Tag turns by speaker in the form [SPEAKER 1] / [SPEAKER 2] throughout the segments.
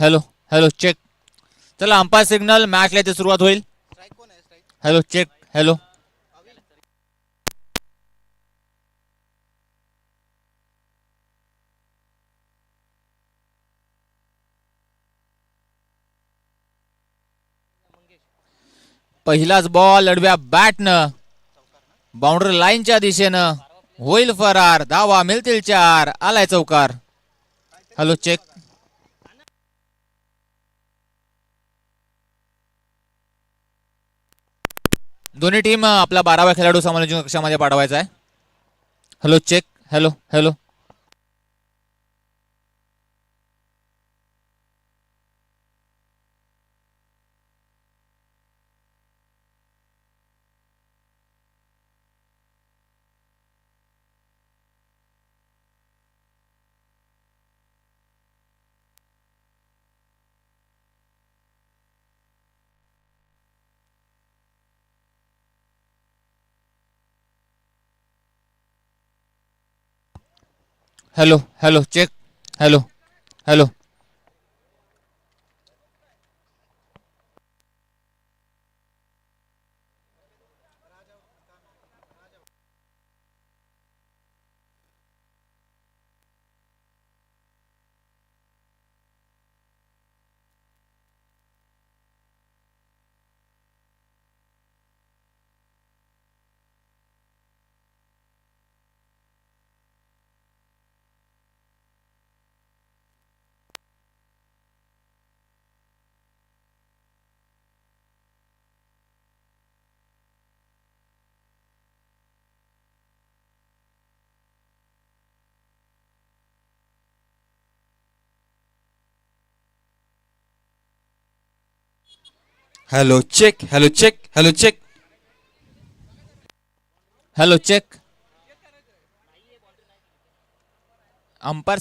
[SPEAKER 1] Hello hello check. चला umpire signal, मॅचला इथे सुरुवात होईल. Hello check. हॅलो पहिलाच बॉल लढव्या बॅटनं बाउंड्री लाईनच्या दिशेनं होईल फरार. धावा मिळतील 4. आलाय चौकार. Hello check. दोन्ही टीम आपला 12वा खेळाडू समालोचन कक्षामध्ये पाठवायचा आहे. Hello check. Hello hello hello hello check. Hello hello
[SPEAKER 2] hello check. Hello check. Hello check.
[SPEAKER 1] Hello check. Umpire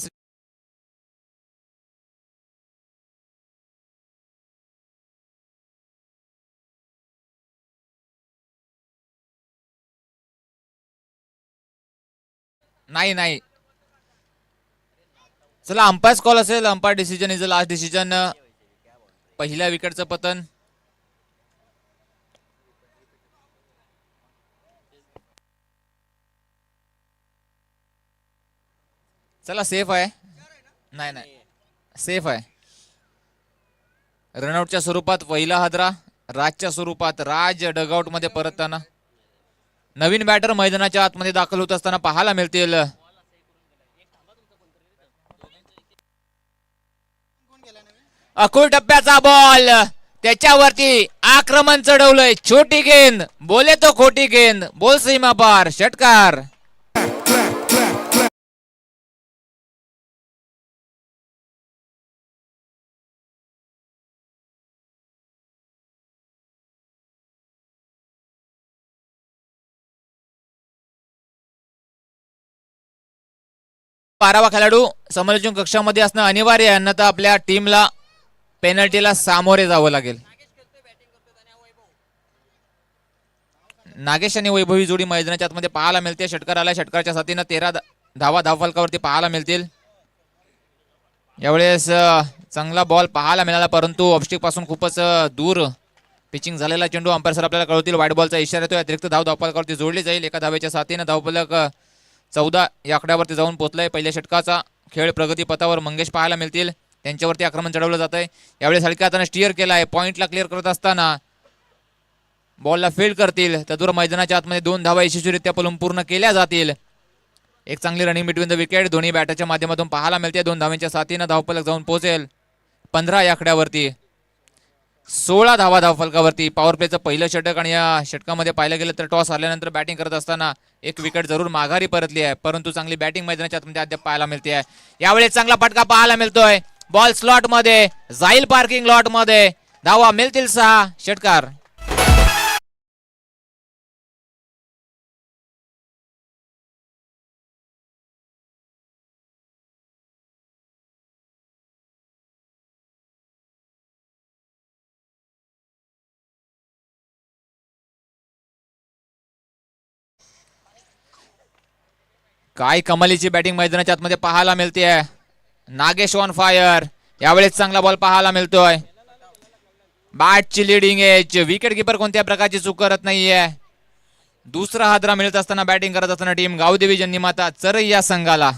[SPEAKER 1] नाही नाही. चला अंपायर्स कॉल असेल. Umpire decision is the last decision. पहिल्या विकेटचं पतन. चला सेफ आहे. नाही नाही सेफ आहे. रनआउटच्या स्वरूपात पहिला हादरा. राजच्या स्वरूपात राज डगआउट मध्ये परतताना. नवीन बॅटर मैदानाच्या आतमध्ये दाखल होत असताना पाहायला मिळतील. अकुल टप्प्याचा बॉल. त्याच्यावरती आक्रमण चढवलंय. छोटी गेंद. बोले तो खोटी गेंद. बोल सीमा पार. षटकार. बारावा खेळाडू समालोचन कक्षामध्ये असणं अनिवार्य आहे. अन्यथा आपल्या टीमला पेनल्टीला सामोरे जावं लागेल. नागेश आणि वैभवी जोडी मैदानाच्या आतमध्ये पाहायला मिळते. षटकार आला. षटकारच्या साथीनं 13 धावा धावफलकावरती पाहायला मिळतील. यावेळेस चांगला बॉल पाहायला मिळाला, परंतु ऑफस्टिक पासून खूपच दूर पिचिंग झालेला चेंडू. अंपायर सर आपल्याला कळवतील. व्हाईट बॉलचा इशारा येतोय. अतिरिक्त धाव धावफलकावरती जोडली जाईल. एका धावेच्या साथीनं धावफलक 14 या आकड्यावरती जाऊन पोहोचलाय. पहिल्या षटकाचा खेळ प्रगती पथावर मंगेश पाहायला मिळतील. त्यांच्यावरती आक्रमण चढवलं जात आहे. यावेळेस हलक्या हाताने स्टिअर केला आहे. पॉईंटला क्लिअर करत असताना बॉलला फील्ड करतील. तदूर मैदानाच्या आतमध्ये 2 धावा यशस्वीरित्या पलून पूर्ण केल्या जातील. एक चांगली रनिंग बिटवीन द विकेट दोन्ही बॅटरच्या माध्यमातून पाहायला मिळते. 2 धावांच्या साथीनं धावफलक जाऊन पोहोचेल 15 या आकड्यावरती. 16 धावा धावफलकावरती. पॉवर प्लेचं पहिलं षटक आणि या षटकामध्ये पाहिलं गेलं तर टॉस आल्यानंतर बॅटिंग करत असताना एक विकेट जरूर माघारी परतली आहे, परंतु चांगली बॅटिंग मैदानाच्या आतमध्ये अद्याप पाहायला मिळते आहे. यावेळेस चांगला फटका पाहायला मिळतोय. बॉल स्लॉट मध्ये जाईल. पार्किंग लॉट मध्ये. धावा मिळतील 6. षटकार. काय कमालीची बॅटिंग मैदानाच्या आतमध्ये पाहायला मिळते आहे. Nagesh on fire. यावेळेस चांगला बॉल पाहायला मिळतोय. बॅटची लिडिंग एज. विकेट किपर कोणत्या प्रकारची चूक करत नाहीये. दुसरा हादरा मिळत असताना बॅटिंग करत असताना टीम गावदेवी जन्नीमाता चरई या संघाला.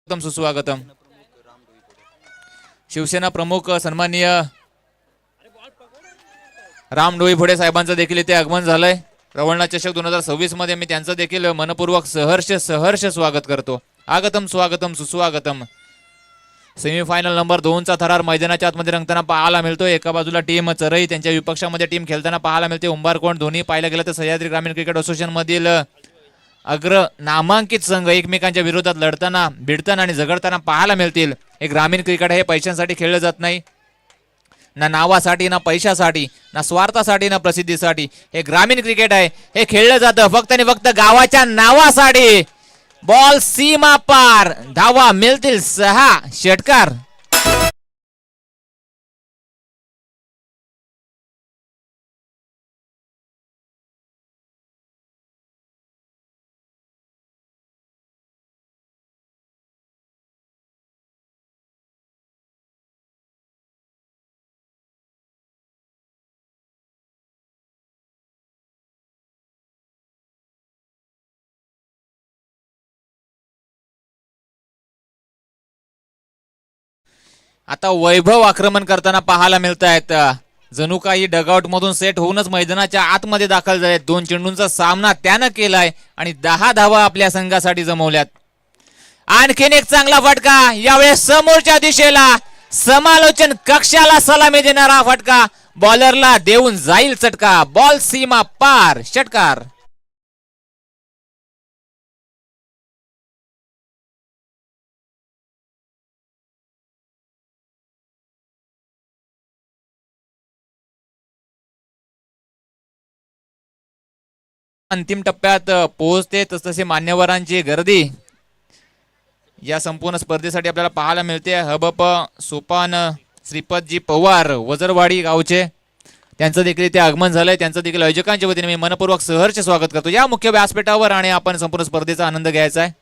[SPEAKER 1] सुस्वागतम. शिवसेना प्रमुख सन्माननीय राम डोईफोडे साहेबांचं देखील इथे आगमन झालंय. रवळनाथ चषक 2026 मध्ये मी त्यांचं देखील मनपूर्वक सहर्ष स्वागत करतो. आगतम स्वागतम सुस्वागतम. सेमीफायनल नंबर 2 चा थरार मैदानाच्या आतमध्ये रंगताना पाहायला मिळतोय. एका बाजूला टीम चरई, त्यांच्या विपक्षामध्ये टीम खेळताना पाहायला मिळते उंबारकोंड. दोन्ही पाहायला गेलं तर सह्याद्री ग्रामीण क्रिकेट असोसिएशन मधील अग्र नामांकित संघ एकमेकांच्या विरोधात लढताना, भिडताना आणि झगडताना पाहायला मिळतील. हे ग्रामीण क्रिकेट हे पैशांसाठी खेळलं जात नाही, ना नावासाठी, ना पैशासाठी, ना स्वार्थासाठी, ना प्रसिद्धीसाठी. हे ग्रामीण क्रिकेट आहे. हे खेळलं जातं फक्त आणि फक्त गावाच्या नावासाठी. बॉल सीमा पार, धावा मिळतील 6. षटकार. आता वैभव आक्रमण करताना पाहायला मिळत आहेत. जणू काही डगआउट मधून सेट होऊनच मैदानाच्या आतमध्ये दाखल झालेत. 2 चेंडूंचा सामना त्यानं केलाय आणि 10 धावा आपल्या संघासाठी जमवल्यात. आणखीन एक चांगला फटका. यावेळेस समोरच्या दिशेला समालोचन कक्षाला सलामी देणारा फटका. बॉलरला देऊन जाईल चटका. बॉल सीमा पार. षटकार. अंतिम टप्प्यात पोहोचते तसतसे मान्यवरांची गर्दी या संपूर्ण स्पर्धेसाठी आपल्याला पाहायला मिळते. हबप सोपान श्रीपतजी पवार वजरवाडी गावचे, त्यांचं देखील इथे आगमन झालंय. त्यांचं देखील आयोजकांच्या वतीने मी मनपूर्वक सहर्ष स्वागत करतो या मुख्य व्यासपीठावर आणि आपण संपूर्ण स्पर्धेचा आनंद घ्यायचा आहे.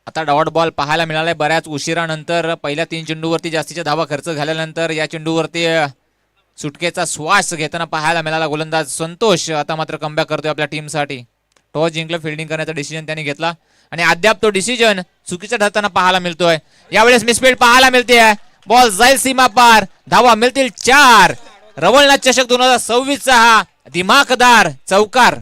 [SPEAKER 1] आता डॉट बॉल पाहायला मिळालाय बऱ्याच उशिरानंतर. पहिल्या 3 चेंडूवरती जास्तीच्या धावा खर्च झाल्यानंतर या चेंडूवरती सुटकेचा श्वास घेताना पाहायला मिळाला गोलंदाज संतोष. आता मात्र कमबॅक करतोय आपल्या टीमसाठी. टॉस जिंकलं, फिल्डिंग करण्याचा डिसिजन त्यांनी घेतला आणि अद्याप तो डिसिजन चुकीचा ठरताना पाहायला मिळतोय. यावेळेस मिसफील्ड पाहायला मिळते. बॉल जाईल सीमा पार, धावा मिळतील 4. रवळनाथ चषक 2026 चा हा दिमाखदार चौकार.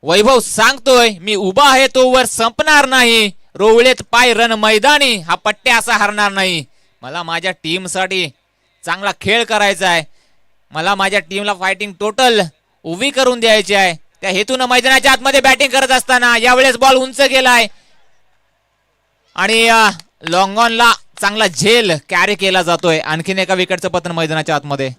[SPEAKER 1] वैभव सांगतोय मी उभा आहे तोवर संपणार नाही. रोवळेत पाय रण मैदानी, हा पट्ट्या असा हरणार नाही. मला माझ्या टीमसाठी चांगला खेळ करायचा आहे. मला माझ्या टीमला फायटिंग टोटल उभी करून द्यायची आहे. त्या हेतून मैदानाच्या आतमध्ये बॅटिंग करत असताना यावेळेस बॉल उंच गेलाय आणि लॉंग ऑनला चांगला झेल कॅरी केला जातोय. आणखीन एका विकेटचं पतन मैदानाच्या आतमध्ये.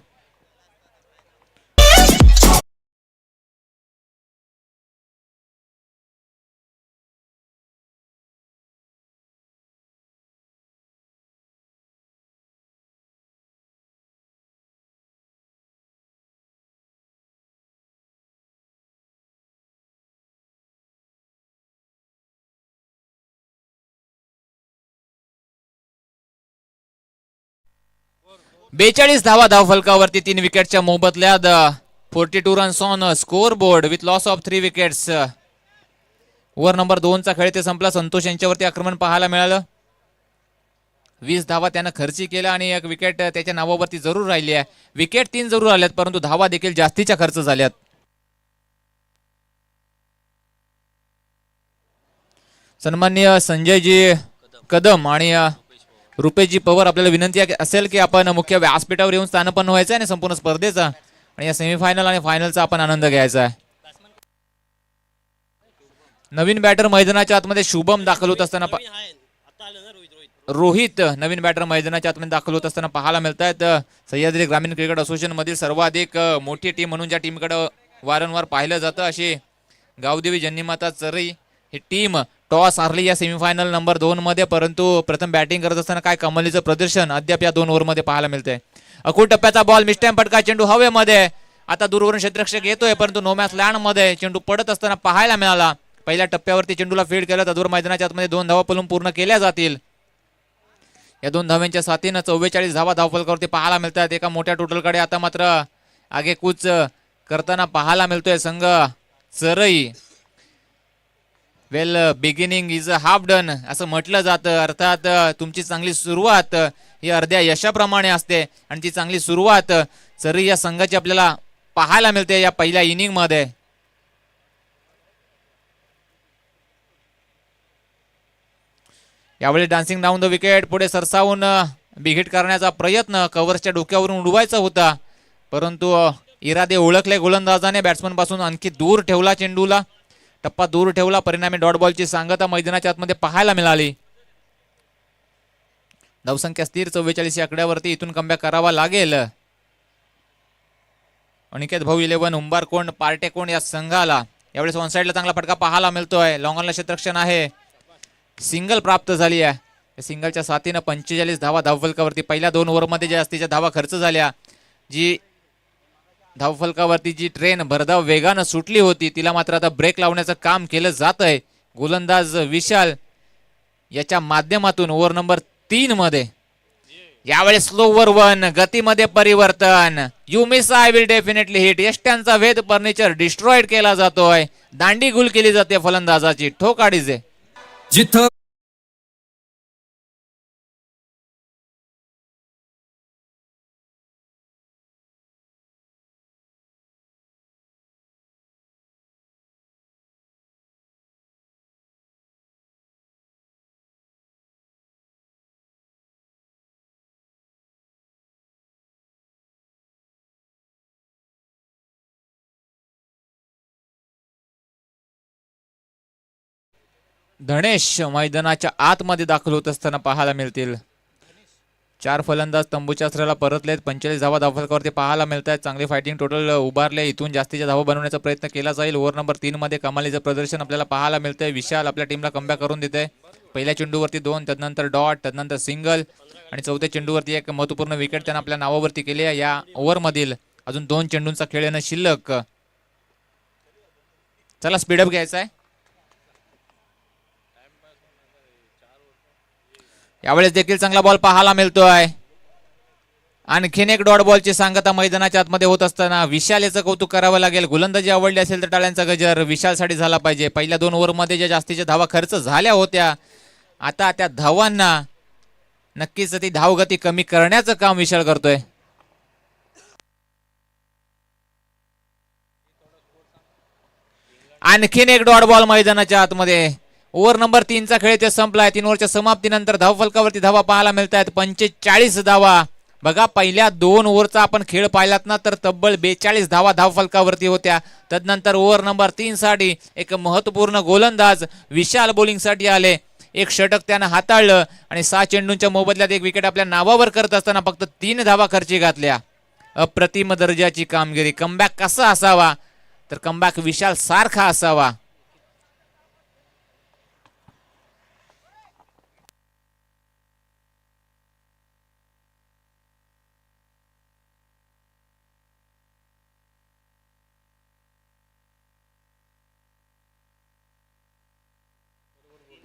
[SPEAKER 1] 42 धावा धावफलकावरती 3 विकेटच्या मोबदल्यात 42 runs on score board with loss of 3 wickets. Over number 2चा खेळ ते संपला. संतोष यांच्यावरती आक्रमण पाहायला मिळालं. 20 धावा त्यानं खर्ची केला आणि एक विकेट त्याच्या नावावरती जरूर राहिली आहे. विकेट 3 जरूर आल्यात परंतु धावा देखील जास्तीच्या खर्च झाल्यात. सन्माननीय संजयजी कदम आणि रुपेशजी पवार आपल्याला विनंती असेल की आपण मुख्य व्यासपीठावर येऊन स्थानपन्न व्हायचं आहे आणि संपूर्ण स्पर्धेचा आणि या सेमीफायनल आणि फायनलचा आपण आनंद घ्यायचा आहे. नवीन बॅटर मैदानाच्या आतमध्ये शुभम दाखल होत असताना रोहित नवीन बॅटर मैदानाच्या आतमध्ये दाखल होत असताना पाहायला मिळत आहेत. सह्याद्री ग्रामीण क्रिकेट असोसिएशन मधील सर्वाधिक मोठी टीम म्हणून ज्या टीमकडे वारंवार पाहिलं जातं अशी गावदेवी जन्नीमाता चरई ही टीम टॉस हारली या सेमीफायनल नंबर 2 मध्ये. परंतु प्रथम बॅटिंग करत असताना काय कमालीचं प्रदर्शन अद्याप या 2 ओव्हरमध्ये पाहायला मिळतंय. अकुल टप्प्याचा बॉल मिस्टॅम पटका चेंडू हवेमध्ये. आता दूरवरून क्षेत्ररक्षक येतोय परंतु नो मॅच लँड मध्ये चेंडू पडत असताना पाहायला मिळाला. पहिल्या टप्प्यावरती चेंडूला फीड केलं तर दूर मैदानाच्या आतमध्ये 2 धावा पलून पूर्ण केल्या जातील. या 2 धाव्यांच्या साथीनं 44 धावा धावफलकावरती पाहायला मिळतात. एका मोठ्या टोटलकडे आता मात्र आगेकूच करताना पाहायला मिळतोय संघ चरई. Well beginning is a half done असं म्हटलं जातं. अर्थात तुमची चांगली सुरुवात ही अर्ध्या यशाप्रमाणे असते आणि ती चांगली सुरुवात चरई या संघाची आपल्याला पाहायला मिळते या पहिल्या इनिंग मध्ये. यावेळी डान्सिंग डाऊन द विकेट पुढे सरसावून बिग हिट करण्याचा प्रयत्न कव्हर्सच्या डोक्यावरून उडवायचा होता परंतु इरादे ओळखले गोलंदाजाने. बॅट्समन पासून आणखी दूर ठेवला चेंडूला. टप्पा दूर ठेवला. परिणामी डॉट बॉलची सांगता मैदानाच्या आतमध्ये पाहायला मिळाली. धावसंख्या स्थिर 44 या आकड्यावरती इथून कमबॅक करावा लागेल. अनिकेत भाऊ 11 उंबारकोंड पार्टेकोंड या संघाला. यावेळेस वन साइडला चांगला फटका पाहायला मिळतोय. लॉंगॉनला क्षेत्ररक्षण आहे. सिंगल प्राप्त झाली आहे. सिंगलच्या साथीनं 45 धावा धावफलकावरती पहिल्या 2 ओव्हरमध्ये ज्या जास्तीच्या धावा खर्च झाल्या. जी धावफलकावरती जी ट्रेन भरधाव वेगानं सुटली होती तिला मात्र आता ब्रेक लावण्याचं काम केलं जात आहे. गोलंदाज विशाल याच्या माध्यमातून ओव्हर नंबर 3 मध्ये यावेळेस स्लोवर 1 गतीमध्ये परिवर्तन. You miss I will definitely hit. यष्ट्यांचा वेध फर्निचर डिस्ट्रॉइड केला जातोय. दांडी गुल केली जाते फलंदाजाची. ठोक अडीजे
[SPEAKER 2] जिथं
[SPEAKER 1] धनेश मैदानाच्या आतमध्ये दाखल होत असताना पाहायला मिळतील. 4 फलंदाज तंबूच्या अस्त्राला परतलेत. 45 धावा धावफलकावरती पाहायला मिळत आहेत. चांगली फायटिंग टोटल उभारले. इथून जास्तीच्या धावा बनवण्याचा प्रयत्न केला जाईल. ओव्हर नंबर 3 मध्ये कमालीचं प्रदर्शन आपल्याला पाहायला मिळतंय. विशाल आपल्या टीमला कमबॅक करून देते. पहिल्या चेंडूवरती 2 त्यानंतर डॉट त्यानंतर सिंगल आणि चौथ्या चेंडूवरती एक महत्त्वपूर्ण विकेट त्यानं आपल्या नावावरती केली आहे. या ओव्हर मधील अजून 2 चेंडूंचा खेळ येणं शिल्लक. चला स्पीडअप घ्यायचा आहे. यावेळेस देखील चांगला बॉल पाहायला मिळतोय. आणखीन एक डॉट बॉलची सांगता मैदानाच्या आतमध्ये होत असताना विशाल याचं कौतुक करावं लागेल. गोलंदाजी आवडली असेल तर टाळ्यांचा गजर विशालसाठी झाला पाहिजे. पहिल्या 2 ओव्हरमध्ये ज्या जास्तीच्या धावा खर्च झाल्या होत्या आता त्या धावांना नक्कीच ती धावगती कमी करण्याचं काम विशाल करतोय. आणखीन एक डॉट बॉल मैदानाच्या आतमध्ये. ओव्हर नंबर 3 चा खेळ ते संपलाय. 3 ओव्हरच्या समाप्तीनंतर धावफलकावरती धावा पाहायला मिळत आहेत 45 धावा. बघा पहिल्या 2 ओव्हरचा आपण खेळ पाहिलात ना तर तब्बल 42 धावा धावफलकावरती होत्या. तदनंतर ओव्हर नंबर 3 साठी एक महत्वपूर्ण गोलंदाज विशाल बॉलिंग साठी आले. एक षटक त्यानं हाताळलं आणि 6 चेंडूंच्या मोबदल्यात एक विकेट आपल्या नावावर करत असताना फक्त 3 धावा खर्ची घातल्या. अप्रतिम दर्जाची कामगिरी. कमबॅक कसा असावा तर कमबॅक विशाल सारखा असावा.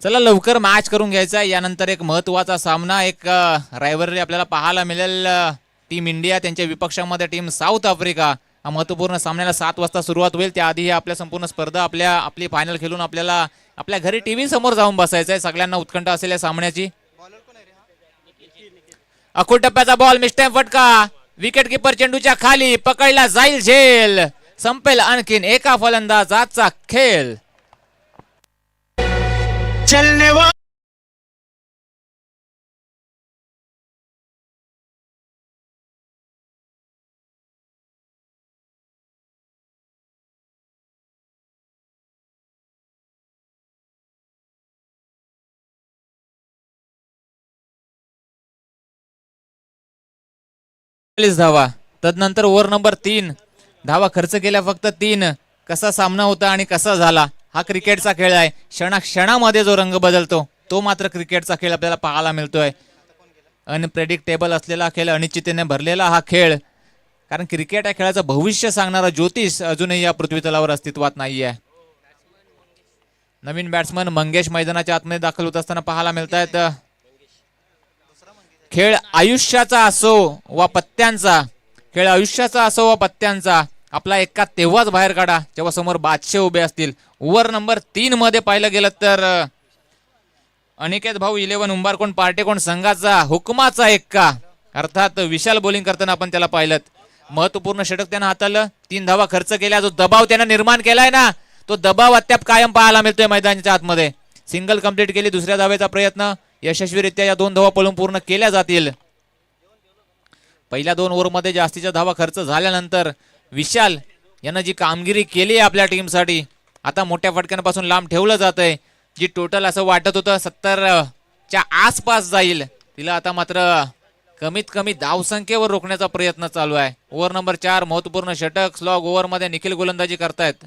[SPEAKER 1] चला लवकर मॅच करून घ्यायचा. यानंतर एक महत्वाचा सामना एक रायव्हलरी आपल्याला पाहायला मिळेल टीम इंडिया त्यांच्या विपक्षामध्ये टीम साऊथ आफ्रिका. हा महत्वपूर्ण सामन्याला 7 वाजता सुरुवात होईल. त्याआधी आपल्या संपूर्ण स्पर्धा आपली फायनल खेळून आपल्याला आपल्या घरी टीव्ही समोर जाऊन बसायचं आहे. सगळ्यांना उत्कंठा असेल या सामन्याची. अखूट टप्प्याचा बॉल मिस्टेक फटका. विकेट किपर चेंडूच्या खाली पकडला जाईल झेल. संपेल आणखीन एका फलंदाजाचा खेळ. धावा. तदनंतर ओव्हर नंबर 3. धावा खर्च केल्या फक्त 3. कसा सामना होता आणि कसा झाला हा क्रिकेटचा खेळ आहे. क्षणामध्ये जो रंग बदलतो तो मात्र क्रिकेटचा खेळ आपल्याला पाहायला मिळतोय. अनप्रेडिक्टेबल असलेला खेळ, अनिश्चिततेने भरलेला हा खेळ. कारण क्रिकेट या खेळाचं भविष्य सांगणारा ज्योतिष अजूनही या पृथ्वी तलावर अस्तित्वात नाहीये. नवीन बॅट्समन मंगेश मैदानाच्या आतमध्ये दाखल होत असताना पाहायला मिळत आहेत. खेळ आयुष्याचा असो वा पत्त्यांचा, खेळ आयुष्याचा असो वा पत्त्यांचा, आपला एक्का तेव्हाच बाहेर काढा जेव्हा समोर बादशे उभे असतील. ओव्हर नंबर 3 मध्ये पाहिलं गेलं तर अनिकेत भाऊ 11 उंबारकोण पार्टेकोण संघाचा हुकमाचा एक्का, अर्थात विशाल बॉलिंग करताना आपण त्याला पाहिलं. महत्वपूर्ण षटक त्यानं हाताळलं. 3 धावा खर्च केल्या. जो दबाव त्यानं निर्माण केलाय ना तो दबाव अद्याप कायम पाहायला मिळतोय मैदानाच्या आतमध्ये. सिंगल कंप्लीट केली. दुसऱ्या धावेचा प्रयत्न यशस्वीरित्या या 2 धावा पळून पूर्ण केल्या जातील. पहिल्या 2 ओव्हरमध्ये जास्तीच्या धावा खर्च झाल्यानंतर विशाल यानं जी कामगिरी केली आहे आपल्या टीमसाठी, आता मोठ्या फटक्यांपासून लांब ठेवलं जात आहे. जी टोटल असं वाटत होतं 70च्या आसपास जाईल, तिला आता मात्र कमीत कमी धावसंख्येवर रोखण्याचा प्रयत्न चालू आहे. ओव्हर नंबर 4 महत्वपूर्ण षटक. स्लॉग ओव्हर मध्ये निखिल गोलंदाजी करतायत.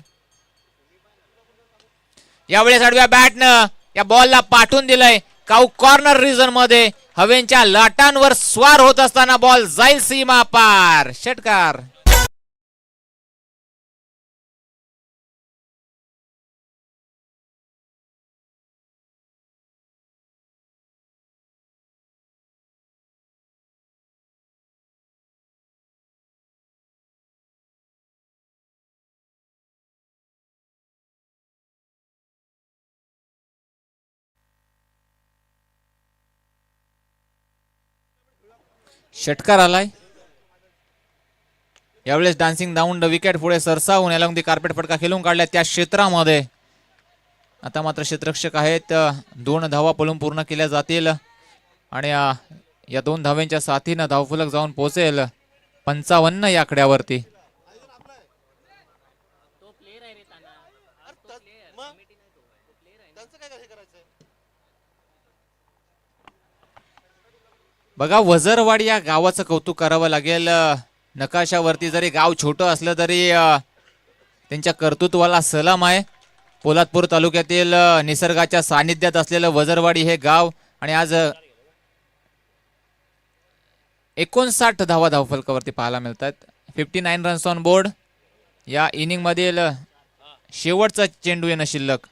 [SPEAKER 1] यावेळेस आडव्या बॅटनं या बॉलला पाठवून दिलंय. काऊ कॉर्नर रिजन मध्ये हवेच्या लाटांवर स्वार होत असताना बॉल जाईल सीमा पार. षटकार. षटकार आलाय. यावेळेस डान्सिंग डाऊन द विकेट पुढे सरसावून याला कार्पेट फटका खेळून काढल्या त्या क्षेत्रामध्ये. आता मात्र क्षेत्ररक्षक आहेत. 2 धावा पळून पूर्ण केल्या जातील आणि या 2 धाव्यांच्या साथीनं धावफलक जाऊन पोहोचेल 55 या आकड्यावरती. बघा वजरवाडी या गावाचं कौतुक करावं लागेल. नकाशावरती जरी गाव छोटं असलं तरी त्यांच्या कर्तृत्वाला सलाम आहे. पोलादपूर तालुक्यातील निसर्गाच्या सानिध्यात असलेलं वजरवाडी हे गाव आणि आज 59 धावा धावफलकावरती पाहायला मिळतात. 59 रन्स ऑन बोर्ड. या इनिंग मधील शेवटचा चेंडू येणं शिल्लक.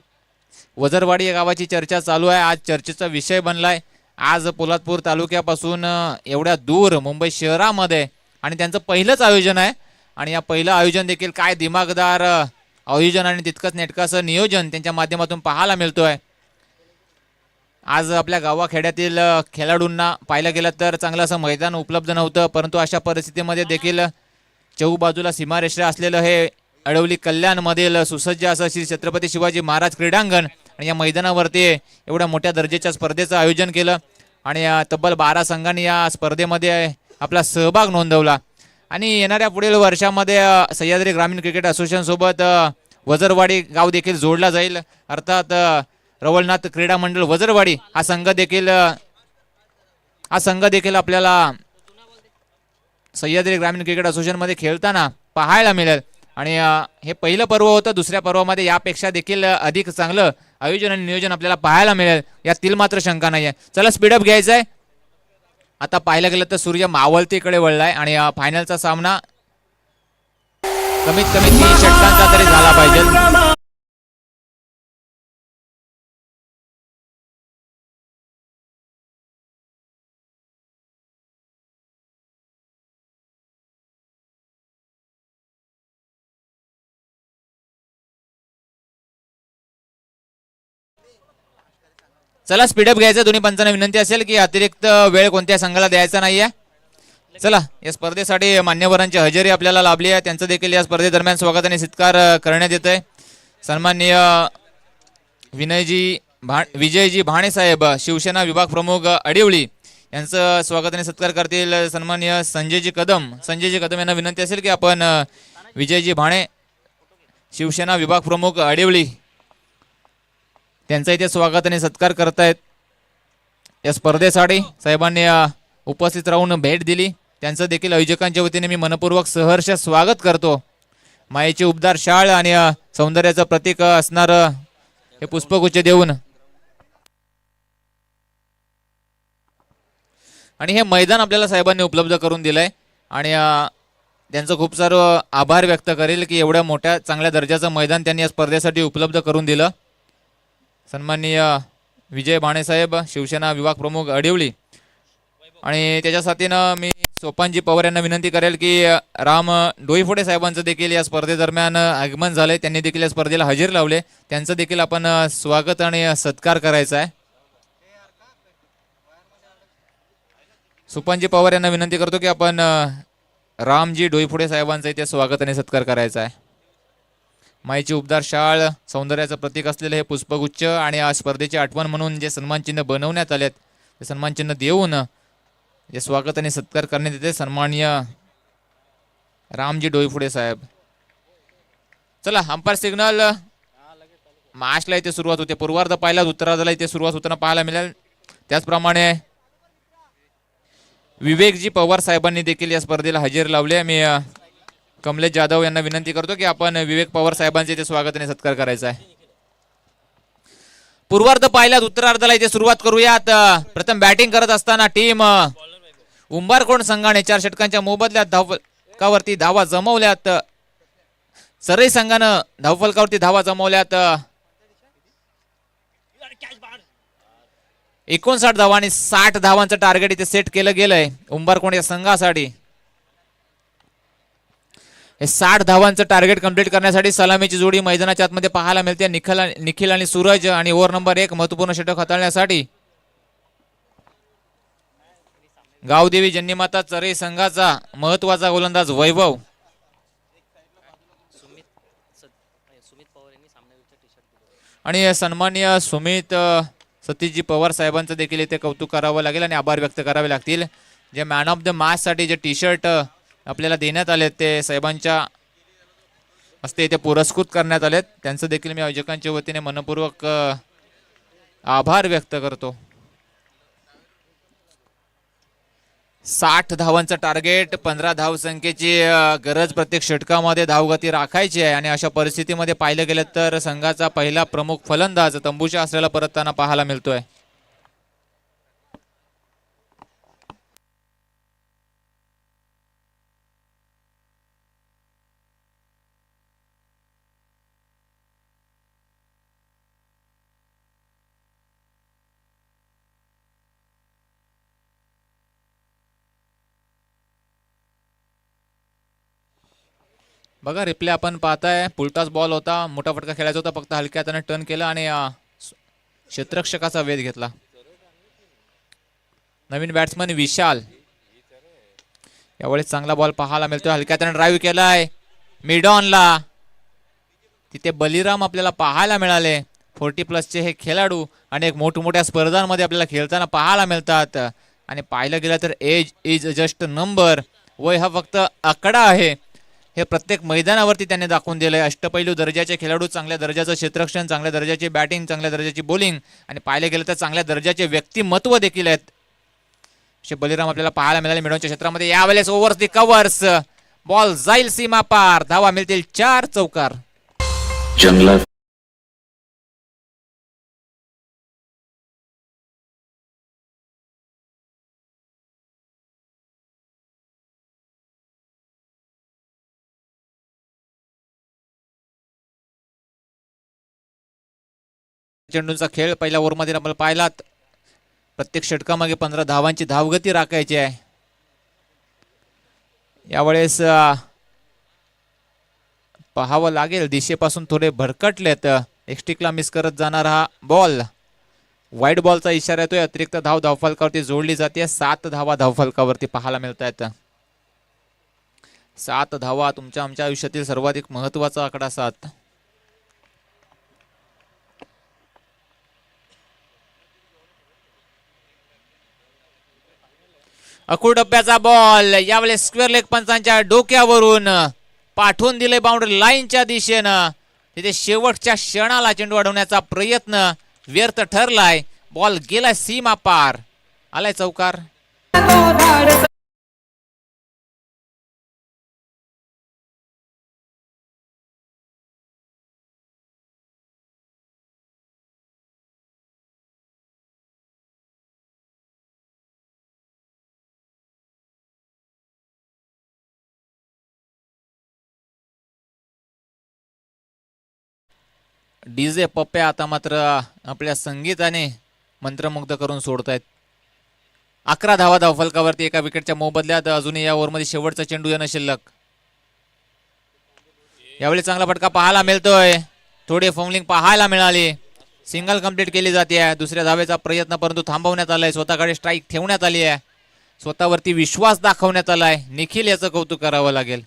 [SPEAKER 1] वजरवाडी या गावाची चर्चा चालू आहे. आज चर्चेचा विषय बनलाय. आज पोलादपूर तालुक्यापासून एवढ्या दूर मुंबई शहरामध्ये आणि त्यांचं पहिलंच आयोजन आहे. आणि या पहिलं आयोजन देखील काय दिमागदार आयोजन आणि तितकंच नेटकंसं नियोजन त्यांच्या माध्यमातून पाहायला मिळतोय. आज आपल्या गावाखेड्यातील खेळाडूंना पाहिलं गेलं तर चांगलं असं मैदान उपलब्ध नव्हतं, परंतु अशा परिस्थितीमध्ये देखील चहूबाजूला सीमारेषा असलेलं हे अडवली कल्याणमधील सुसज्ज असं श्री छत्रपती शिवाजी महाराज क्रीडांगण आणि या मैदानावरती एवढ्या मोठ्या दर्जाच्या स्पर्धेचं आयोजन केलं आणि तब्बल 12 संघांनी या स्पर्धेमध्ये आपला सहभाग नोंदवला. आणि येणाऱ्या पुढील वर्षामध्ये सह्याद्री ग्रामीण क्रिकेट असोसिएशन सोबत वजरवाडी गाव देखील जोडला जाईल. अर्थात रवळनाथ क्रीडा मंडळ वजरवाडी हा संघ देखील आपल्याला सह्याद्री ग्रामीण क्रिकेट असोसिएशन मध्ये खेळताना पाहायला मिळेल. आणि हे पहिलं पर्व होतं. दुसऱ्या पर्वामध्ये यापेक्षा देखील अधिक चांगलं आयोजन आणि नियोजन आपल्याला पाहायला मिळेल, यातील मात्र शंका नाही आहे. चला स्पीडअप घ्यायचंय. आता पाहायला गेलं तर सूर्य मावळतीकडे वळलाय आणि फायनलचा सामना कमीत कमी 3 षटकांचा तरी झाला पाहिजे. चला स्पीडअप घ्यायचं. दोन्ही पंचांना विनंती असेल की अतिरिक्त वेळ कोणत्या संघाला द्यायचा नाहीये. चला या स्पर्धेसाठी मान्यवरांची हजेरी आपल्याला लाभली आहे. त्यांचं देखील या स्पर्धेदरम्यान स्वागत आणि सत्कार करण्यात येत आहे. सन्माननीय विजयजी भाणे साहेब, शिवसेना विभाग प्रमुख अडिवळी यांचं स्वागत आणि सत्कार करतील सन्माननीय संजयजी कदम यांना विनंती असेल की आपण विजयजी भाणे, शिवसेना विभाग प्रमुख अडिवळी त्यांचा इथे स्वागत आणि सत्कार करतायत. या स्पर्धेसाठी साहेबांनी उपस्थित राहून भेट दिली. त्यांचं देखील आयोजकांच्या वतीने मी मनपूर्वक सहर्ष स्वागत करतो. मायेची उबदार शाळ आणि सौंदर्याचं प्रतीक असणार हे पुष्पगुच्छ देऊन आणि हे मैदान आपल्याला साहेबांनी उपलब्ध करून दिलंय आणि त्यांचं खूप सारं आभार व्यक्त करेल की एवढ्या मोठ्या चांगल्या दर्जाचं मैदान त्यांनी या स्पर्धेसाठी उपलब्ध करून दिलं. सन्माननीय विजय भाणे साहेब, शिवसेना विभाग प्रमुख अडिवळी आणि त्याच्या साथीनं मी सोपानजी पवार यांना विनंती करेल की राम डोईफोडे साहेबांचं देखील या स्पर्धेदरम्यान आगमन झालंय. त्यांनी देखील या स्पर्धेला हजेरी लावले. त्यांचं देखील आपण स्वागत आणि सत्कार करायचा आहे. सोपानजी पवार यांना विनंती करतो की आपण रामजी डोईफोडे साहेबांचं इथे स्वागत आणि सत्कार करायचा आहे. माईची उबदार शाळ, सौंदर्याचं प्रतीक असलेलं हे पुष्पगुच्छ आणि या स्पर्धेची आठवण म्हणून जे सन्मान चिन्ह बनवण्यात आलेत ते सन्मान चिन्ह देऊन जे स्वागत आणि सत्कार करण्यात येते सन्माननीय रामजी डोईफोडे साहेब. चला अंपायर सिग्नल मॅचला इथे सुरुवात होते. पूर्वार्ध पाहिला, उत्तरार्धाला इथे सुरुवात होताना पाहायला मिळेल. त्याचप्रमाणे विवेकजी पवार साहेबांनी देखील या स्पर्धेला हजेरी लावली. मी कमलेश जाधव यांना विनंती करतो की आपण विवेक पवार साहेबांचे इथे स्वागत आणि सत्कार करायचा आहे. पूर्वार्ध पाहिल्यात, उत्तरार्धाला इथे सुरुवात करूयात. प्रथम बॅटिंग करत असताना टीम उंबारकोंड संघाने 4 षटकांच्या मोबदल्यात धावफलकावरती धावा जमवल्यात. सरई संघानं धावफलकावरती धावा जमवल्यात 59 धावा आणि 60 धावांचं टार्गेट इथे सेट केलं गेलंय उंबारकोंड या संघासाठी. हे 60 धावांचं टार्गेट कंप्लीट करण्यासाठी सलामीची जोडी मैदानाच्या आतमध्ये पाहायला मिळते. निखिल आणि सूरज आणि ओव्हर नंबर 1 महत्वपूर्ण षटक हाताळण्यासाठी गावदेवी जन्नीमाता चरे संघाचा महत्वाचा गोलंदाज वैभव आणि सन्माननीय सुमित सतीशजी पवार साहेबांचं देखील इथे कौतुक करावं लागेल आणि आभार व्यक्त करावे लागतील. जे मॅन ऑफ द मॅच साठी जे टी शर्ट आपल्याला देण्यात आले ते साहेबांच्या हस्ते इथे पुरस्कृत करण्यात आलेत. त्यांचं देखील मी आयोजकांच्या वतीने मनपूर्वक आभार व्यक्त करतो. 60 धावांचं टार्गेट, 15 धावसंख्येची गरज प्रत्येक षटकामध्ये धावगती राखायची आहे आणि अशा परिस्थितीमध्ये पाहिलं गेलं तर संघाचा पहिला प्रमुख फलंदाज तंबूच्या आश्रयाला परतताना पाहायला मिळतोय. बघा रिप्ले आपण पाहताय, पुलटाच बॉल होता, मोठा फटका खेळायचा होता, फक्त हलक्या हाताने टर्न केला आणि क्षेत्ररक्षकाचा वेध घेतला. नवीन बॅट्समन विशाल, यावेळेस चांगला बॉल पाहायला मिळतोय. हलक्या हाताने ड्राईव्ह केलाय मिड ऑनला. तिथे बलिराम आपल्याला पाहायला मिळाले. 40+ हे खेळाडू अनेक मोठमोठ्या स्पर्धांमध्ये आपल्याला खेळताना पाहायला मिळतात आणि पाहिलं गेलं तर एज इज जस्ट नंबर, वय हा फक्त आकडा आहे हे प्रत्येक मैदानावरती त्यांनी दाखवून दिलंय. अष्टपैलू दर्जाचे खेळाडू, चांगल्या दर्जाचं क्षेत्ररक्षण, चांगल्या दर्जाची बॅटिंग, चांगल्या दर्जाची बॉलिंग आणि पाहिलं गेलं तर चांगल्या दर्जाचे व्यक्तिमत्व देखील आहेत असे बलिराम आपल्याला पाहायला मिळाले मिडॉनच्या क्षेत्रामध्ये. यावेळेस ओव्हर्स दी कव्हर्स, बॉल जाईल सीमा पार, धावा मिळतील 4 चौकार.
[SPEAKER 3] जंगलात
[SPEAKER 1] चेंडूंचा खेळ पहिल्या ओव्हरमध्ये आपण पाहिलात. प्रत्येक षटकामागे 15 धावांची धावगती राखायची आहे. यावेळेस पाहावं लागेल, दिशेपासून थोडे भरकटलेत. एक्स्टिकला मिस करत जाणार हा बॉल व्हाईट बॉलचा इशारा येतोय. अतिरिक्त धाव धावफलकावरती जोडली जाते. 7 धावा धावफलकावरती पाहायला मिळत आहेत. 7 धावा तुमच्या आमच्या आयुष्यातील सर्वाधिक महत्वाचा आकडा 7. अकुळ टप्प्याचा बॉल यावेळेस स्क्वेअर लेग पंचांच्या डोक्यावरून पाठवून दिले बाउंड्री लाईनच्या दिशेनं. तिथे शेवटच्या क्षणाला चेंडू अडवण्याचा प्रयत्न व्यर्थ ठरलाय. बॉल गेला सीमा पार. आलाय चौकार. डीजे पप्प्या आता मात्र आपल्या संगीताने मंत्रमुग्ध करून सोडतायत. 11 धावा धावफलकावरती एका विकेटच्या मोबदल्यात. अजूनही या ओव्हरमध्ये शेवटचा चेंडू येणं शिल्लक. यावेळी चांगला फटका पाहायला मिळतोय. थोडी फौलिंग पाहायला मिळाली. सिंगल कंप्लीट केली जाते. दुसऱ्या धावेचा प्रयत्न परंतु थांबवण्यात आलाय. स्वतःकडे स्ट्राईक ठेवण्यात आली आहे. स्वतःवरती विश्वास दाखवण्यात आलाय. निखिल याचं कौतुक करावं लागेल.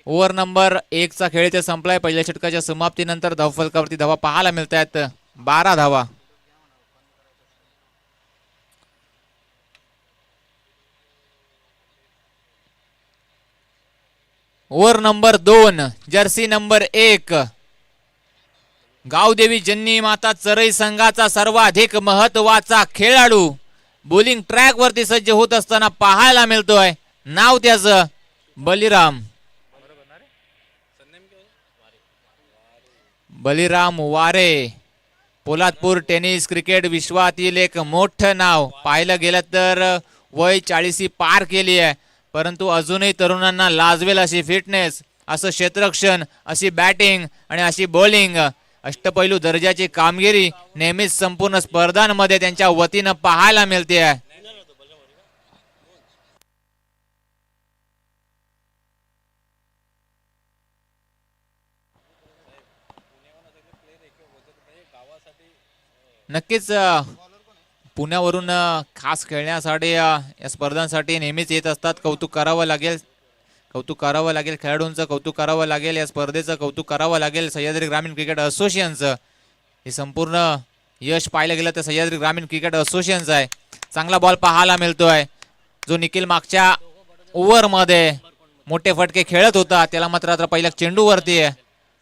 [SPEAKER 1] ओव्हर नंबर 1 चा खेळ इथे संपलाय. पहिल्या षटकाच्या समाप्तीनंतर धावफलकावरती धावा पाहायला मिळत आहेत. 12 धावा. Over number 2 jersey number 1 Gavdevi जन्नी माता चरई संघाचा सर्वाधिक महत्वाचा खेळाडू बॉलिंग ट्रॅक वरती सज्ज होत असताना पाहायला मिळतोय. नाव त्याचं बलिराम. बलिराम वारे. पोलादपूर टेनिस क्रिकेट विश्वातील एक मोठं नाव. पाहिलं गेलं तर वय 40 पार केली आहे. परंतु अजूनही तरुणांना लाजवेल अशी फिटनेस, असं क्षेत्ररक्षण, अशी बॅटिंग आणि अशी बॉलिंग, अष्टपैलू दर्जाची कामगिरी नेहमीच संपूर्ण स्पर्धांमध्ये त्यांच्या वतीनं पाहायला मिळते आहे. नक्कीच पुण्यावरून खास खेळण्यासाठी या स्पर्धांसाठी नेहमीच येत असतात. कौतुक करावं लागेल. कौतुक करावं लागेल खेळाडूंचं. कौतुक करावं लागेल या स्पर्धेचं. कौतुक करावं लागेल सह्याद्री ग्रामीण क्रिकेट असोसिएशनचं. हे संपूर्ण यश पाहिलं गेलं तर सह्याद्री ग्रामीण क्रिकेट असोसिएशनचं आहे. चांगला बॉल पाहायला मिळतोय. जो निखिल मागच्या ओव्हरमध्ये मोठे फटके खेळत होता त्याला मात्र आता पहिल्या चेंडूवरती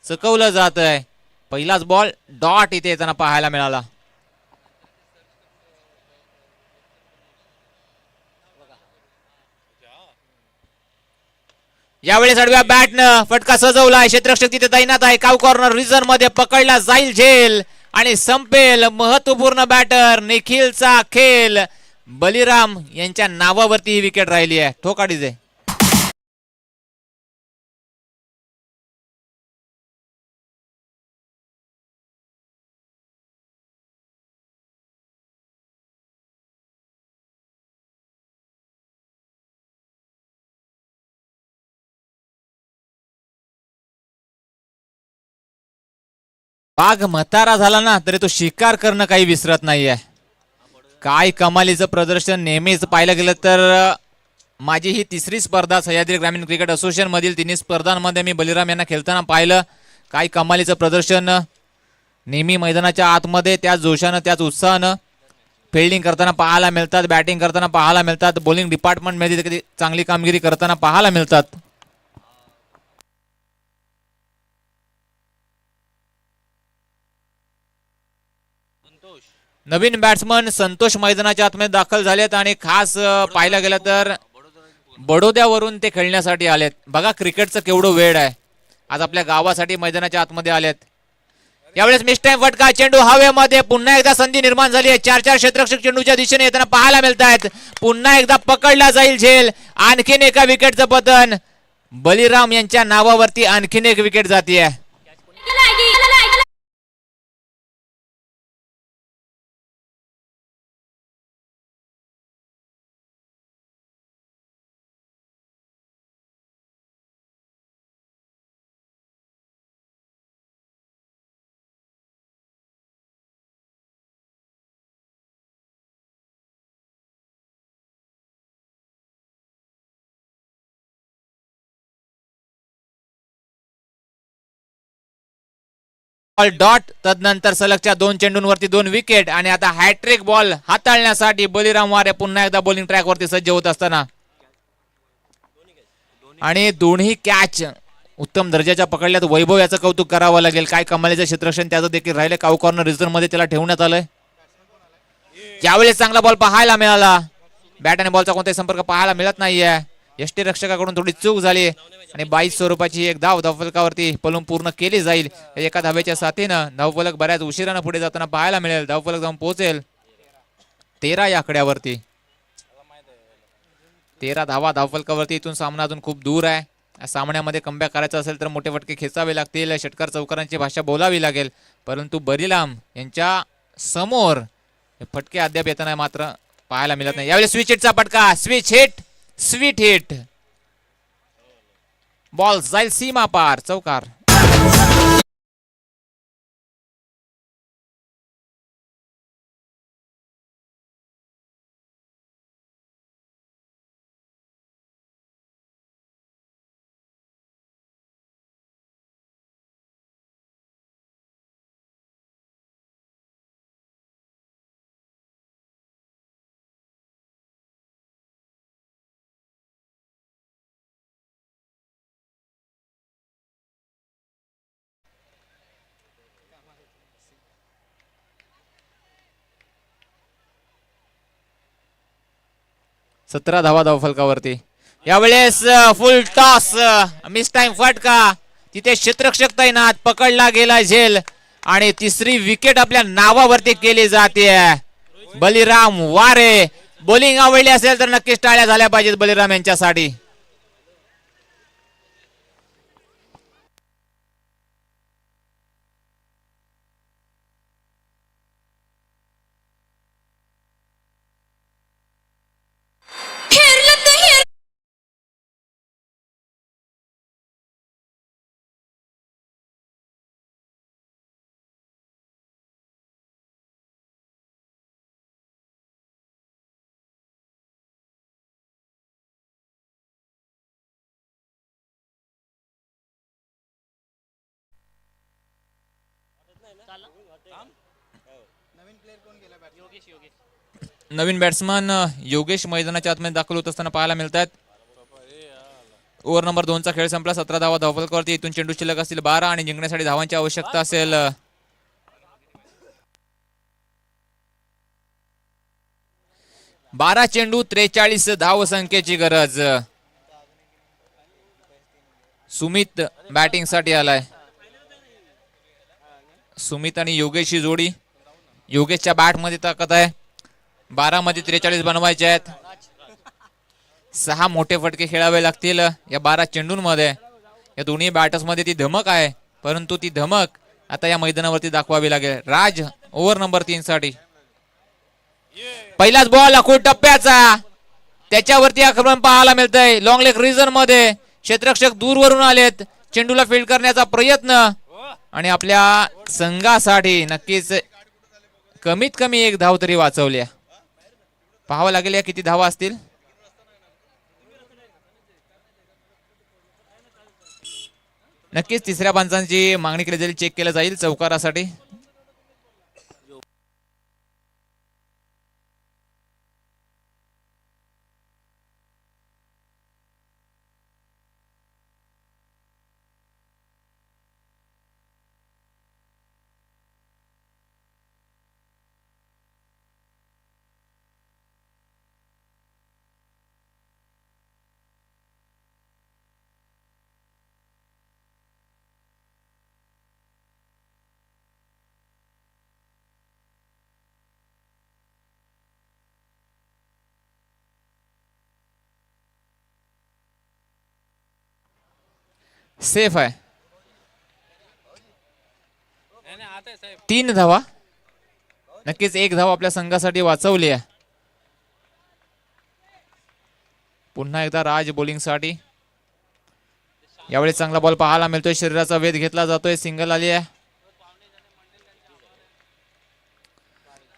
[SPEAKER 1] चकवलं जात आहे. पहिलाच बॉल डॉट इथे येताना पाहायला मिळाला. यावेळेस आडव्या बॅटनं फटका सजवलाय. क्षेत्ररक्षक तिथे तैनात आहे. काव कॉर्नर रिझन मध्ये पकडला जाईल झेल आणि संपेल. महत्वपूर्ण बॅटर निखिलचा खेळ. बलिराम यांच्या नावावरती ही विकेट राहिली आहे. ठोका डीजे. वाघ म्हातारा झाला ना तरी तो शिकार करणं काही विसरत नाहीये. काय कमालीचं प्रदर्शन. नेहमीच पाहिलं गेलं तर माझी ही तिसरी स्पर्धा सह्याद्री ग्रामीण क्रिकेट असोसिएशन मधील तिन्ही स्पर्धांमध्ये मी बलिराम यांना खेळताना पाहिलं. काय कमालीचं प्रदर्शन. नेहमी मैदानाच्या आतमध्ये त्याच जोशानं त्याच उत्साहानं फिल्डिंग करताना पाहायला मिळतात. बॅटिंग करताना पाहायला मिळतात. बॉलिंग डिपार्टमेंटमध्ये चांगली कामगिरी करताना पाहायला मिळतात. नवीन बॅट्समन संतोष मैदानाच्या आतमध्ये दाखल झालेत आणि खास पाहायला गेलं तर बडोद्यावरून ते खेळण्यासाठी आलेत. बघा क्रिकेटचं केवढं वेळ आहे. आज आपल्या गावासाठी मैदानाच्या आतमध्ये आलेत. यावेळेस मिस टाइम फटका. चेंडू हवेमध्ये. पुन्हा एकदा संधी निर्माण झाली आहे. 4 क्षेत्ररक्षक चेंडूच्या दिशेने येताना पाहायला मिळत आहेत. पुन्हा एकदा पकडला जाईल झेल. आणखीन एका विकेटचं पतन. बलिराम यांच्या नावावरती आणखीन एक विकेट जातीये. Ball dot. तदनंतर सलगच्या 2 चेंडूंवरती 2 विकेट आणि आता हॅट्रिक बॉल हाताळण्यासाठी बलिराम वारे पुन्हा एकदा बॉलिंग ट्रॅक वरती सज्ज होत असताना आणि दोन्ही कॅच उत्तम दर्जाच्या पकडल्यात. वैभव याचं कौतुक करावं लागेल. काय कमालीचं क्षेत्ररक्षण त्याचं देखील राहिले. काऊ कॉर्नर रिझर्व्ह मध्ये त्याला ठेवण्यात आलंय. यावेळेस चांगला बॉल पाहायला मिळाला. बॅट आणि बॉलचा कोणताही संपर्क पाहायला मिळत नाहीये. यष्टीरक्षकाकडून थोडी चूक झाली आणि 22 स्वरूपाची एक धाव धावफलकावरती पलून पूर्ण केली जाईल. एका धावेच्या साथीनं धावफलक बऱ्याच उशिरानं पुढे जाताना पाहायला मिळेल. धावफलक जाऊन पोहोचेल 13 या आकड्यावरती. 13 धावा धावफलकावरती. इथून सामना अजून खूप दूर आहे. या सामन्यामध्ये कमबॅक करायचं असेल तर मोठे फटके खेचावे लागतील. षटकार चौकारांची भाषा बोलावी लागेल. परंतु बलिराम यांच्या समोर फटके अद्याप येताना मात्र पाहायला मिळत नाही. यावेळी स्विच हिटचा फटका. Switch hit. Sweet hit. Ball जाईल सीमा पार. चौकार. सतरा धावा धावफलकावरती. यावेळेस फुल टॉस. मिस टाइम फटका. तिथे क्षेत्ररक्षक तैनात. पकडला गेला झेल आणि तिसरी विकेट आपल्या नावावरती केली जाते. बलिराम वारे. बॉलिंग आवडली असेल तर नक्कीच टाळ्या झाल्या पाहिजेत बलिराम यांच्यासाठी. नवीन बॅट्समन योगेश मैदानाच्या आतमध्ये दाखल होत असताना पाहायला मिळतात. ओव्हर नंबर 2 चा खेळ संपला. 17 धावा धावफलकावरती. इथून चेंडू शिल्लक असतील 12 आणि जिंकण्यासाठी धावांची आवश्यकता असेल 12 चेंडू 43 धाव संख्येची गरज. सुमित बॅटिंग साठी आलाय. सुमित आणि योगेशची जोडी. योगेशच्या बॅट मध्ये ताकद आहे. 12 मध्ये 43 बनवायचे आहेत. 6 मोठे फटके खेळावे लागतील या 12 चेंडूंमध्ये. या दोन्ही बॅटर्स मध्ये ती धमक आहे. परंतु ती धमक आता या मैदानावरती दाखवावी लागेल. राज ओव्हर नंबर 3 साठी. पहिलाच बॉल अखूट टप्प्याचा. त्याच्यावरती आक्रमण पाहायला मिळतंय. लॉंग लेग रिजन मध्ये क्षेत्ररक्षक दूरवरून आलेत. चेंडूला फील्ड करण्याचा प्रयत्न आणि आपल्या संघासाठी नक्कीच कमीत कमी एक धाव तरी वाचवल्या. पाहावं लागेल या किती धावा असतील. नक्कीच तिसऱ्या पंचांची मागणी केली जाईल. चेक केलं जाईल चौकारासाठी. सेफ आहे. 3 धावा. नक्कीच एक धाव आपल्या संघासाठी वाचवली आहे. पुन्हा एकदा राज बॉलिंग साठी. यावेळी चांगला बॉल पाहायला मिळतोय. शरीराचा वेध घेतला जातोय. सिंगल आली आहे.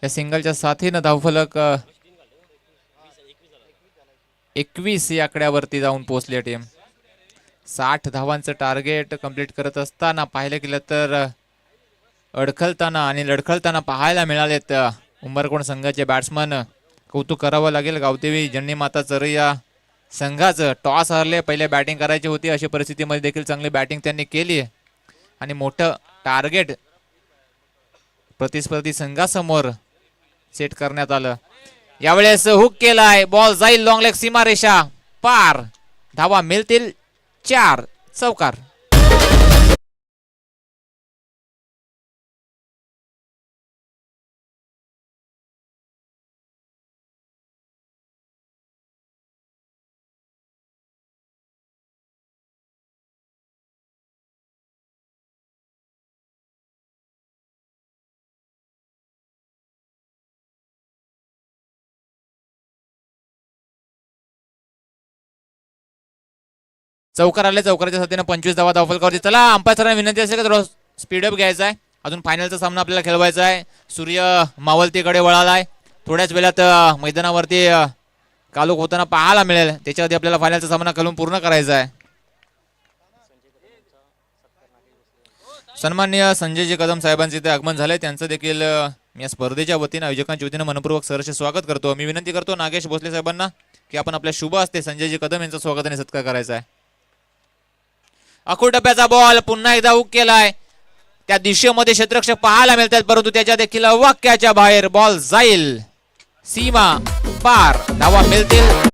[SPEAKER 1] या सिंगलच्या साथीनं धावफलक 21 या आकड्यावरती जाऊन पोहोचली टीम. 60 धावांचं टार्गेट कंप्लीट करत असताना पाहिलं गेलं तर अडखलताना आणि लडखलताना पाहायला मिळालेत उंबरकोण संघाचे बॅट्समन. कौतुक करावं लागेल गावदेवी जन्नी माता चरई या संघाचं. टॉस हरले, पहिले बॅटिंग करायची होती, अशा परिस्थितीमध्ये देखील चांगली बॅटिंग त्यांनी केली आणि मोठं टार्गेट प्रतिस्पर्धी संघासमोर सेट करण्यात आलं. यावेळेस हुक केलाय, बॉल जाईल लॉंग लेग, सीमारेषा पार, धावा मिळतील 4, चौकार. चौकार आले, चौकाराच्या साथीने 25 धावा धावफलकावरती. चला अंपायरांना विनंती असेल का थोडं स्पीडअप घ्यायचा आहे, अजून फायनलचा सामना आपल्याला खेळवायचा आहे. सूर्य मावळतीकडे वळालाय, थोड्याच वेळात मैदानावरती कालोख होताना पाहायला मिळेल. त्याच्या आधी आपल्याला फायनलचा सामना खेळून पूर्ण करायचा आहे. सन्माननीय संजयजी कदम साहेबांचे इथे आगमन झाले, त्यांचं देखील मी या स्पर्धेच्या वतीनं आयोजकांच्या वतीनं मनपूर्वक सहर्ष स्वागत करतो. मी विनंती करतो नागेश भोसले साहेबांना की आपण आपल्या शुभ हस्ते संजयजी कदम यांचं स्वागत आणि सत्कार करायचा आहे. अखूट टप्प्याचा बॉल पुन्हा एकदा हुक केलाय, त्या दिशेमध्ये क्षेत्ररक्षक पाहायला मिळतात, परंतु त्याच्या देखील वाक्याच्या बाहेर बॉल जाईल, सीमा पार, धावा मिळतील.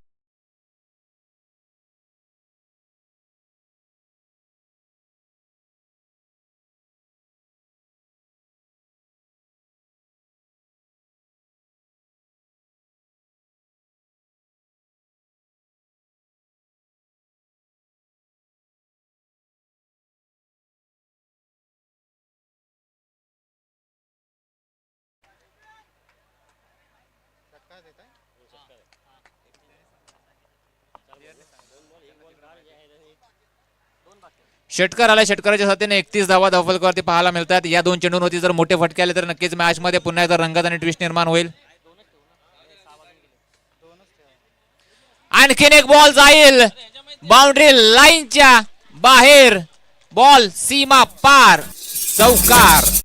[SPEAKER 1] षटकार आला, षटकाराच्या साथीने 31 धावा धावफलकावरती पाहायला मिळतात. या 2 चेंडूंवरती जर मोठे फटके आले तर नक्कीच मॅच मध्ये पुन्हा एकदा रंगत आणि ट्विस्ट निर्माण होईल. आणखीन एक बॉल जाईल बाउंड्री लाईनच्या बाहेर, बॉल सीमा पार, चौकार.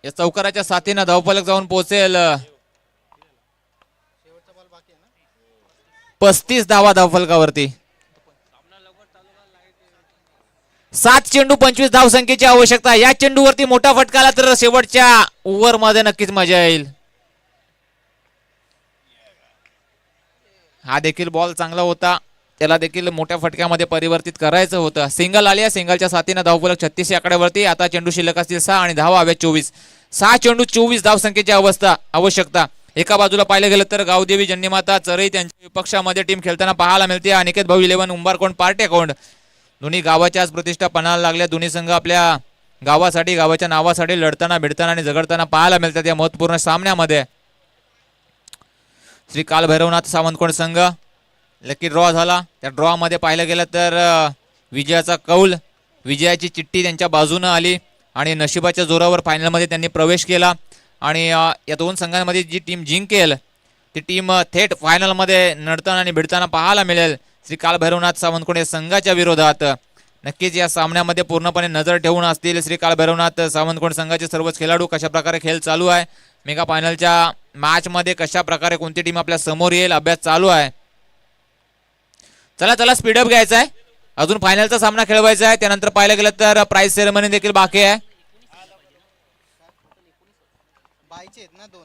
[SPEAKER 1] या चौकाराच्या साथीनं धावफलक जाऊन पोहोचेल 35 धावा धावफलकावरती. 7 चेंडू 25 धाव संख्येची आवश्यकता. या चेंडूवरती मोठा फटका आला तर शेवटच्या ओव्हर मध्ये नक्कीच मजा येईल. हा देखील बॉल चांगला होता, त्याला देखील मोठ्या फटक्यामध्ये परिवर्तित करायचं होतं. सिंगल आली, सिंगलच्या साथीनं धावफलक 36 या आकड्यावरती. आता चेंडू शिल्लक असतील 6 आणि धावा हव्या 24. 6 चेंडू 24 धाव संख्येची आवश्यकता. एका बाजूला पाहिलं गेलं तर गावदेवी जन्नीमाता चरई त्यांच्या विपक्षामध्ये टीम खेळताना पाहायला मिळते. अनिकेत भाऊ 11 उंबारकोंड पार्टेकोंड. दोन्ही गावाच्या आज प्रतिष्ठा पणाला लागल्या. दोन्ही संघ आपल्या गावासाठी, गावाच्या नावासाठी लढताना, भिडताना आणि झगडताना पाहायला मिळतात या महत्वपूर्ण सामन्यामध्ये. श्री कालभैरवनाथ सावंतकोंड संघ लकी ड्रॉ झाला. त्या ड्रॉ मध्ये पाहिलं गेलं तर विजयाचा कौल, विजयाची चिठ्ठी त्यांच्या बाजूने आली आणि नशिबाच्या जोरावर फायनलमध्ये त्यांनी प्रवेश केला. आणि या 2 संघांमध्ये जी टीम जिंकेल ती टीम थेट फायनलमध्ये लढताना आणि भिडताना पाहायला मिळेल श्री कालभैरवनाथ सावंतकोंड या संघाच्या विरोधात. नक्कीच या सामन्यामध्ये पूर्णपणे नजर ठेवून असतील श्री कालभैरवनाथ सावंतकोंड संघाचे सर्वच खेळाडू. कशा प्रकारे खेळ चालू आहे, मेगा फायनलच्या मॅच मध्ये कशा प्रकारे कोणती टीम आपल्या समोर येईल, अभ्यास चालू आहे. चला चला स्पीडअप घ्यायचा आहे, अजून फायनलचा सामना खेळवायचा आहे. त्यानंतर पाहिलं गेलं तर प्राइज सेरेमनी देखील बाकी आहे.
[SPEAKER 4] बायचे आहेत ना 2.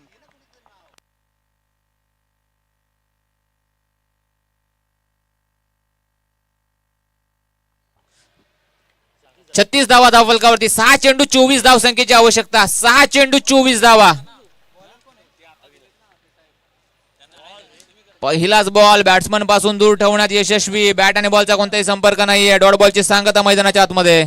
[SPEAKER 1] 36 धावा धावफलकावरती. 6 चेंडू 24 धाव संख्येची आवश्यकता. 6 चेंडू 24 धावा. पहिलाच बॉल बॅट्समन पासून दूर ठेवण्यात यशस्वी. बॅट आणि बॉलचा कोणताही संपर्क नाहीये. डॉट बॉलची सांगता मैदानाच्या आतमध्ये.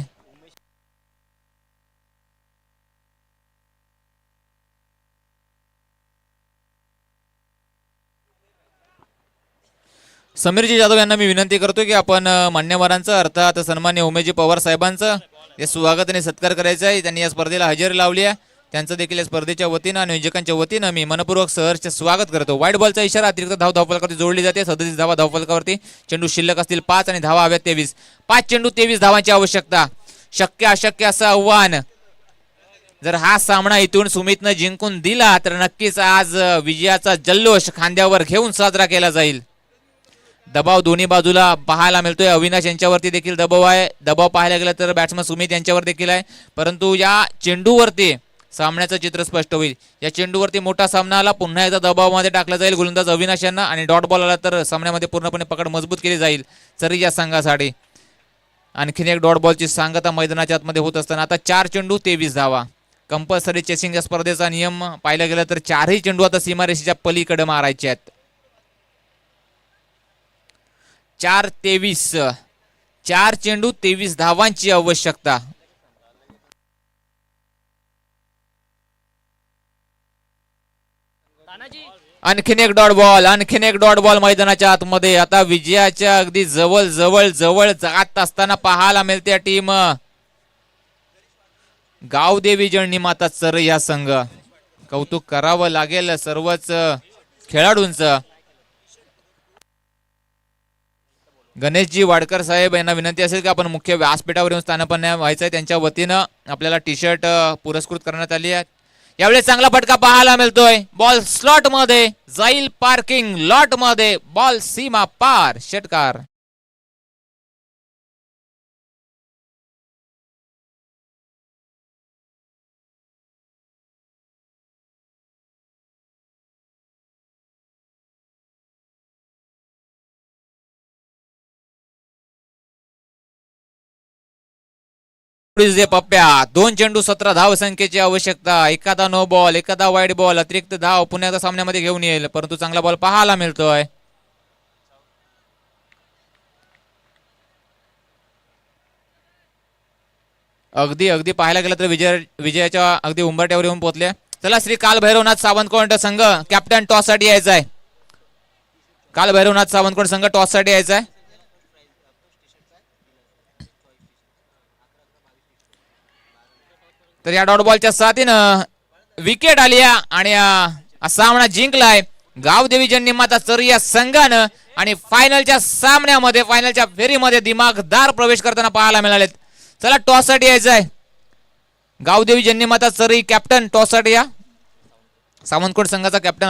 [SPEAKER 1] समीरजी जाधव यांना मी विनंती करतो की आपण मान्यवरांचं अर्थात सन्मान्य उमेशजी पवार साहेबांचं हे स्वागत आणि सत्कार करायचा आहे. त्यांनी या स्पर्धेला हजेरी लावली आहे. त्यांचं देखील या स्पर्धेच्या वतीनं आणि नियोजकांच्या वतीनं मी मनपूर्वक सहर्ष स्वागत करतो. वाईट बॉलचा इशारा. अतिरिक्त धाव धावफलकावरती जोडली जाते. 37 धावा धावफलकावरती. चेंडू शिल्लक असतील 5 आणि धावा हव्यात 23. 5 चेंडू 23 धावांची आवश्यकता. शक्य अशक्य असं आव्हान. जर हा सामना इथून सुमितनं जिंकून दिला तर नक्कीच आज विजयाचा जल्लोष खांद्यावर घेऊन साजरा केला जाईल. दबाव दोन्ही बाजूला पाहायला मिळतोय. अविनाश यांच्यावरती देखील दबाव आहे. दबाव पाहायला गेला तर बॅट्समन सुमित यांच्यावर देखील आहे. परंतु या चेंडूवरती सामन्याचं चित्र स्पष्ट होईल. या चेंडूवरती मोठा सामना आला. पुन्हा एकदा दबावामध्ये टाकला जाईल गोलंदाज अविनाश यांना आणि डॉट बॉल आला तर सामन्यामध्ये पूर्णपणे पकड मजबूत केली जाईल तरी या संघासाठी. आणखीन एक डॉट बॉलची सांगता मैदानाच्या आतमध्ये होत असताना आता 4 चेंडू 23 धावा. कंपल्सरी चेसिंग या स्पर्धेचा नियम पाहिला गेला तर 4ही चेंडू आता सीमारेषेच्या पलीकडे मारायचे आहेत. 4-23. 4 चेंडू 23 धावांची आवश्यकता. आणखीन एक डॉट बॉल. आणखीन एक डॉट बॉल मैदानाच्या आतमध्ये. आता विजयाच्या अगदी जवळ जवळ जवळ जात असताना पाहायला मिळते टीम गावदेवी जळणी माता चर या संघ. कौतुक करावं लागेल सर्वच खेळाडूंचं. गणेशजी वाडकर साहेब यांना विनंती असेल की आपण मुख्य व्यासपीठावर येऊन स्थानापन्न व्हायचंय. त्यांच्या वतीनं आपल्याला टी शर्ट पुरस्कृत करण्यात आली आहे. यावेळी चांगला फटका पाहायला मिळतोय. बॉल स्लॉट मध्ये जाईल. पार्किंग लॉट मध्ये बॉल सीमा पार. षटकार. पप्प्या 2 चेंडू 17 धाव संख्येची आवश्यकता. एखादा नो बॉल, एखादा वाईड बॉल, अतिरिक्त धाव पुन्हा एकदा सामन्यामध्ये घेऊन येईल. परंतु चांगला बॉल पाहायला मिळतोय. अगदी अगदी पाहायला गेलं तर विजयाच्या अगदी उंबरट्यावर येऊन पोहोचले. चला श्री काल भैरवनाथ सावंतकोंड संघ कॅप्टन टॉस साठी यायचा आहे. काल भैरवनाथ सावंतकोंड संघ टॉस साठी यायचा आहे. तर या डॉट बॉलच्या साथीनं विकेट आली आणि सामना जिंकलाय गावदेवी जळणी माता चर या संघानं. आणि फायनलच्या सामन्यामध्ये फायनलच्या फेरीमध्ये दिमागदार प्रवेश करताना पाहायला मिळालेत. चला टॉस साठी यायचं आहे. गावदेवी जळणी माता चर कॅप्टन टॉस साठी या. सावंतकोंड संघाचा कॅप्टन